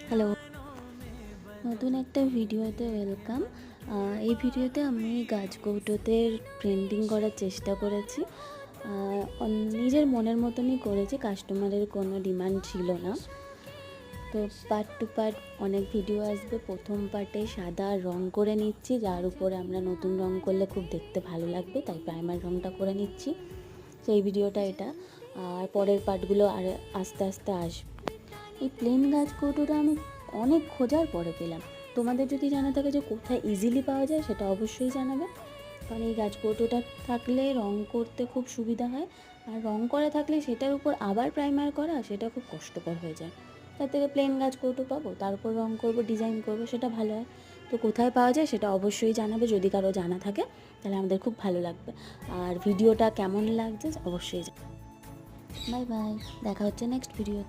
Hello, নতুন একটা ভিডিওতে ওয়েলকাম। এই ভিডিওতে আমি গাছকৌটোতে পেন্টিং করার চেষ্টা করেছি। নিজের মনের মতনই করেছি, কাস্টমারের কোনো ডিমান্ড ছিল না। তো পার্ট টু পার্ট অনেক ভিডিও আসবে। প্রথম পার্টে সাদা রং করে নিচ্ছি, যার উপরে আমরা নতুন রং করলে খুব দেখতে ভালো লাগবে, তাই প্রাইমার রংটা করে নিচ্ছি। সেই ভিডিওটা এটা, আর পরের পার্টগুলো আর আস্তে আস্তে আসবে। এই প্লেন গাছকৌটোটা আমি অনেক খোঁজার পরে পেলাম। তোমাদের যদি জানা থাকে যে কোথায় ইজিলি পাওয়া যায়, সেটা অবশ্যই জানাবে। কারণ এই গাছকৌটোটা থাকলে রং করতে খুব সুবিধা হয়, আর রং করা থাকলে সেটার উপর আবার প্রাইমার করা সেটা খুব কষ্টকর হয়ে যায়। তার থেকে প্লেন গাছকৌটো পাবো, তার উপর রং করবো, ডিজাইন করবো, সেটা ভালো হয়। তো কোথায় পাওয়া যায় সেটা অবশ্যই জানাবে, যদি কারো জানা থাকে তাহলে আমাদের খুব ভালো লাগবে। আর ভিডিওটা কেমন লাগছে অবশ্যই। বাই বাই, দেখা হচ্ছে নেক্সট ভিডিও।